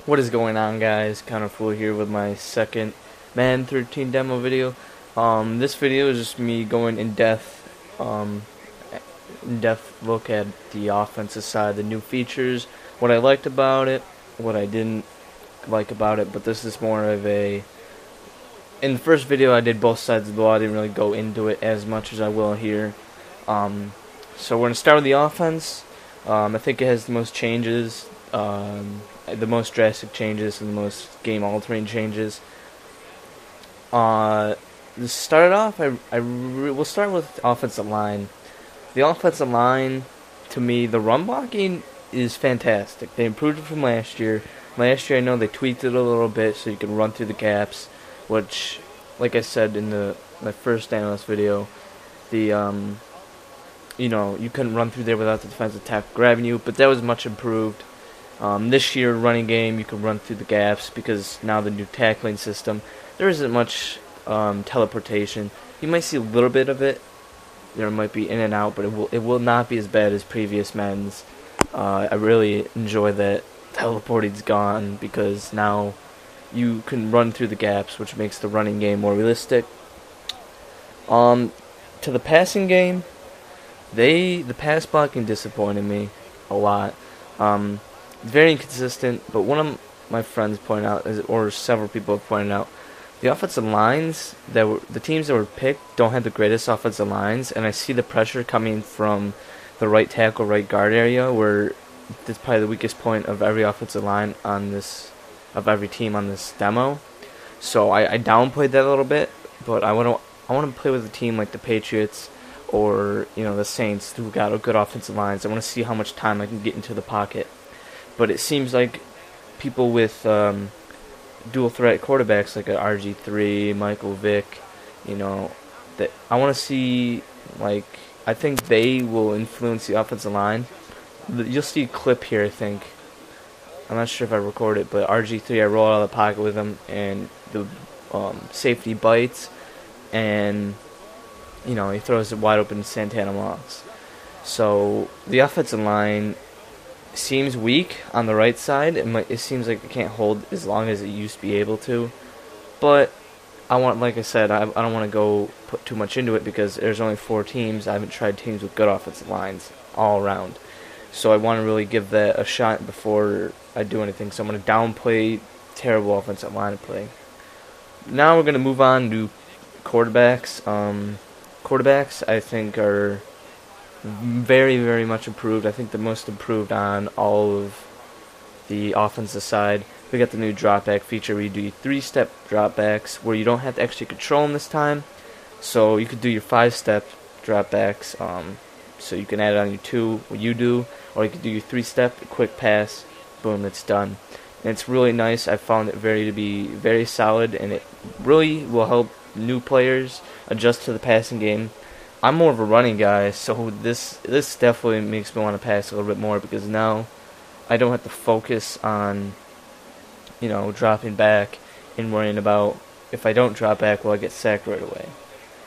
What is going on, guys? Kind of Fool here with my second Madden 13 demo video. This video is just me going in-depth look at the offensive side, the new features, what I liked about it, what I didn't like about it. But this is more of a. In the first video, I did both sides of the ball. I didn't really go into it as much as I will here. So we're gonna start with the offense. I think it has the most changes. The most drastic changes and the most game-altering changes. To start it off, we'll start with offensive line. The offensive line, to me, the run blocking is fantastic. They improved it from last year. Last year, I know they tweaked it a little bit so you can run through the gaps, which, like I said in my first analyst video, you couldn't run through there without the defensive tackle grabbing you, but that was much improved. This year, running game, you can run through the gaps because now the new tackling system, there isn't much teleportation. You might see a little bit of it. There might be in and out, but it will not be as bad as previous Maddens. I really enjoy that teleporting's gone because now you can run through the gaps, which makes the running game more realistic. To the passing game, the pass blocking disappointed me a lot. It's very inconsistent, but one of my friends pointed out, or several people have pointed out, the offensive lines the teams that were picked don't have the greatest offensive lines, and I see the pressure coming from the right tackle, right guard area, where that's probably the weakest point of every offensive line of every team on this demo. So I downplayed that a little bit, but I want to play with a team like the Patriots or the Saints who got a good offensive lines. I want to see how much time I can get into the pocket. But it seems like people with dual threat quarterbacks like a RG3, Michael Vick, that I want to see, I think they will influence the offensive line. You'll see a clip here, I think. I'm not sure if I record it, but RG3, I roll out of the pocket with him, and the safety bites, and he throws it wide open to Santana Moss. So the offensive line seems weak on the right side. It seems like it can't hold as long as it used to be able to. But like I said, I don't want to put too much into it because there's only 4 teams. I haven't tried teams with good offensive lines all around. So I want to really give that a shot before I do anything. So I'm going to downplay terrible offensive line play. Now we're going to move on to quarterbacks. Quarterbacks, I think, are very, very much improved. I think the most improved on all of the offensive side. We got the new dropback feature where you do your 3-step dropbacks where you don't have to actually control them this time. So you could do your 5-step dropbacks. So you can add it on your 2, what you do, or you could do your 3-step, quick pass, boom, it's done. And it's really nice. I found it to be very solid, and it really will help new players adjust to the passing game. I'm more of a running guy, so this definitely makes me want to pass a little bit more because now I don't have to focus on dropping back and worrying about if I don't drop back, will I get sacked right away.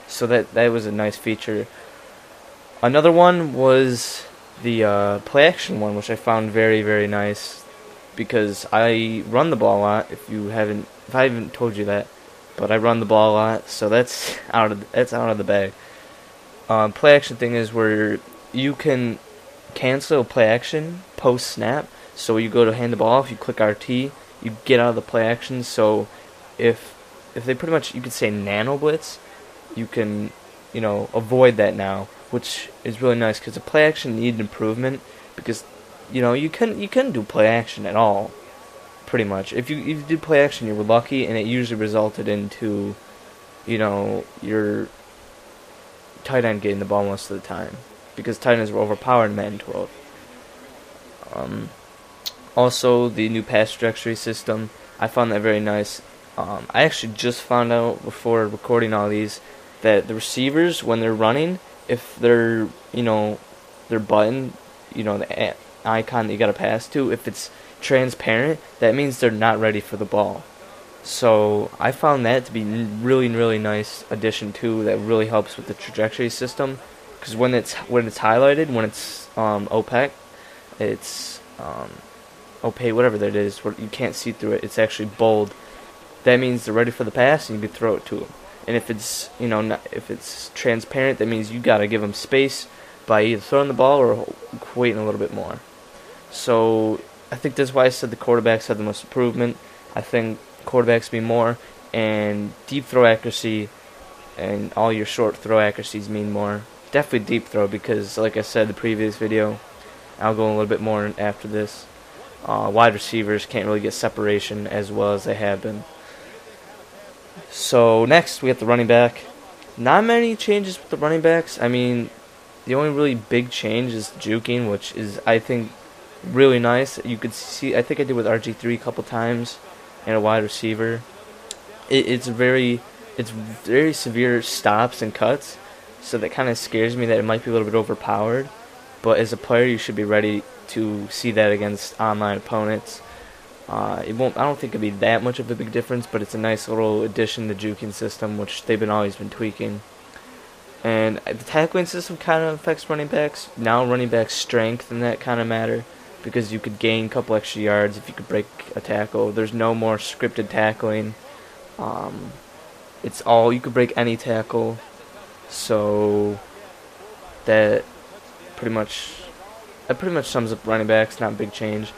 So that was a nice feature. Another one was the play action one, which I found very, very nice because I run the ball a lot. If I haven't told you that, but I run the ball a lot, so that's out of the bag. Play action thing is where you can cancel play action post snap. So you go to hand the ball off, you click RT, you get out of the play action. So if they pretty much, you could say nano blitz, you can avoid that now, which is really nice because the play action needed improvement because you couldn't do play action at all. Pretty much, if you did play action, you were lucky, and it usually resulted into your tight end getting the ball most of the time because tight ends were overpowered in Madden 12. Also, the new pass trajectory system, I found that very nice. I actually just found out before recording all these that the receivers, when they're running, if their button, the icon that you gotta pass to, if it's transparent, that means they're not ready for the ball. So I found that to be really, really nice addition too. That really helps with the trajectory system because when it's highlighted, when it's opaque, it's opaque, whatever that is, where you can't see through it. It's actually bold. That means they're ready for the pass, and you can throw it to them. And if it's if it's transparent, that means you gotta give them space by either throwing the ball or waiting a little bit more. So I think that's why I said the quarterbacks had the most improvement. I think quarterbacks mean more, and deep throw accuracy and all your short throw accuracies mean more. Definitely deep throw, because like I said in the previous video, I'll go a little bit more after this. Wide receivers can't really get separation as well as they have been. So next we have the running back. Not many changes with the running backs. I mean, the only really big change is juking, which is, I think, really nice. You could see, I think I did with RG3 a couple times, and a wide receiver. It's very severe stops and cuts, so that kind of scares me that it might be a little bit overpowered. But as a player, you should be ready to see that against online opponents. It won't. I don't think it'll be that much of a big difference, but it's a nice little addition to the juking system, which they've always been tweaking. And the tackling system kind of affects running backs. Now running back strength and that kind of matter, because you could gain a couple extra yards if you could break a tackle. There's no more scripted tackling. It's all, you could break any tackle. So that pretty much sums up running backs. Not a big change.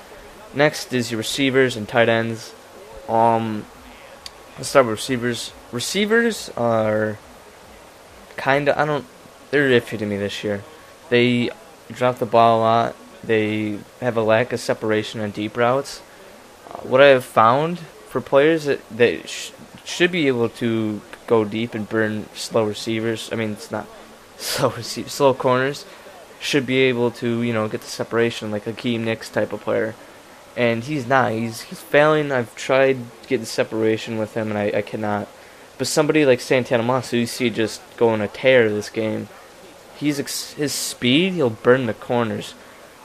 Next is your receivers and tight ends. Let's start with receivers. Receivers are they're iffy to me this year. They drop the ball a lot. They have a lack of separation on deep routes. What I have found for players that should be able to go deep and burn slow receivers. I mean, it's not slow corners. Should be able to, get the separation like a Keem Nicks type of player. And he's not. He's failing. I've tried getting separation with him, and I cannot. But somebody like Santana Moss, who you see just going a tear this game, his speed, he'll burn the corners.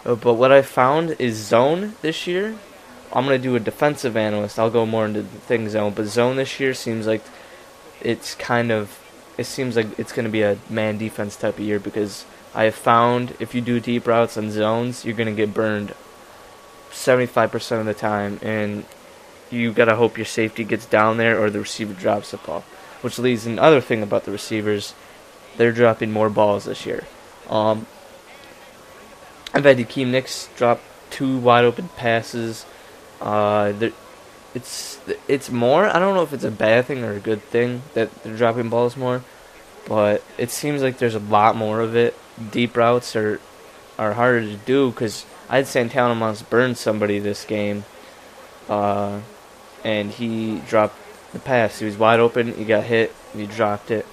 But what I found is zone this year. I'm going to do a defensive analyst. I'll go more into the thing zone. But zone this year seems like it seems like it's going to be a man defense type of year, because I have found if you do deep routes on zones, you're going to get burned 75% of the time, and you gotta hope your safety gets down there or the receiver drops the ball. Which leads to another thing about the receivers: they're dropping more balls this year. I've had Keem Nicks drop 2 wide open passes. It's more. I don't know if it's a bad thing or a good thing that they're dropping balls more, but it seems like there's a lot more of it. Deep routes are harder to do, because I had Santana Moss burn somebody this game, and he dropped the pass. He was wide open, he got hit, and he dropped it.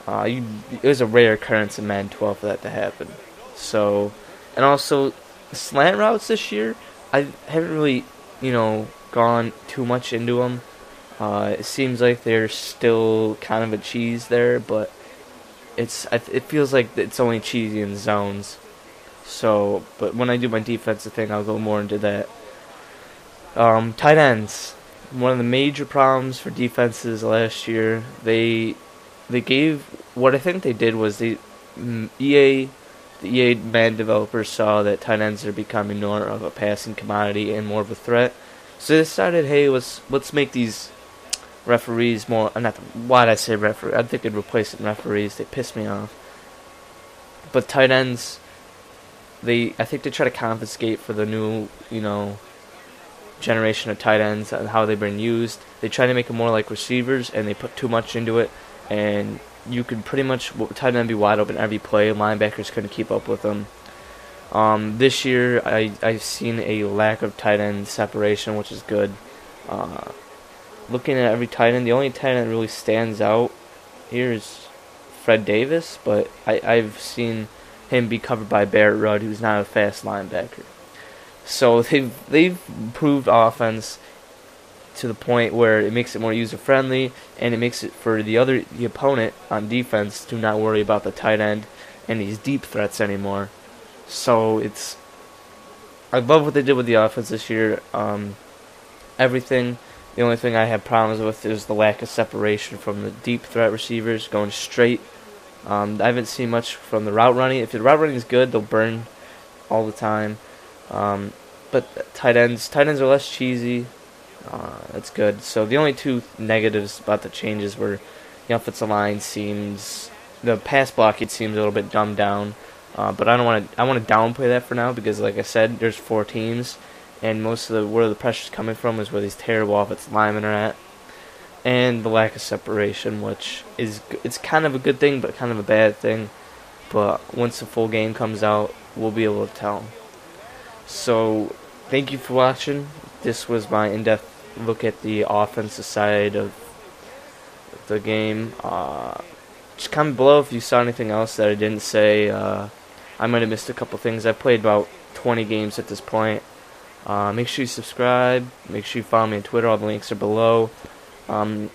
It was a rare occurrence in Madden 12 for that to happen. So, and also, slant routes this year, I haven't really, gone too much into them. It seems like they're still kind of a cheese there, but it feels like it's only cheesy in zones. So, but when I do my defensive thing, I'll go more into that. Tight ends. One of the major problems for defenses last year, they gave, what I think they did was the EA Madden developers saw that tight ends are becoming more of a passing commodity and more of a threat. So they decided, hey, let's make these referees more. Why'd I say referee? I think I'd replace it in referees. They piss me off. But tight ends, I think they try to confiscate for the new, generation of tight ends and how they've been used. They try to make them more like receivers, and they put too much into it. And you could pretty much tight end be wide open every play. Linebackers couldn't keep up with them. This year, I've seen a lack of tight end separation, which is good. Looking at every tight end, the only tight end that really stands out here is Fred Davis, but I've seen him be covered by Barrett Rudd, who's not a fast linebacker. So they've improved offense to the point where it makes it more user friendly, and it makes it for the opponent on defense to not worry about the tight end and these deep threats anymore. So I love what they did with the offense this year. Everything. The only thing I have problems with is the lack of separation from the deep threat receivers going straight. I haven't seen much from the route running. If the route running is good, they'll burn all the time. but tight ends are less cheesy. That's good. So the only two negatives about the changes were the offensive line seems, the pass blocking seems a little bit dumbed down. But I want to downplay that for now because, like I said, there's 4 teams, and most of where the pressure's coming from is where these terrible offensive linemen are at, and the lack of separation, which it's kind of a good thing, but kind of a bad thing. But once the full game comes out, we'll be able to tell. So, thank you for watching. This was my in-depth look at the offensive side of the game. Just comment below if you saw anything else that I didn't say. I might have missed a couple things. I played about 20 games at this point. Make sure you subscribe. Make sure you follow me on Twitter. All the links are below. Tomorrow.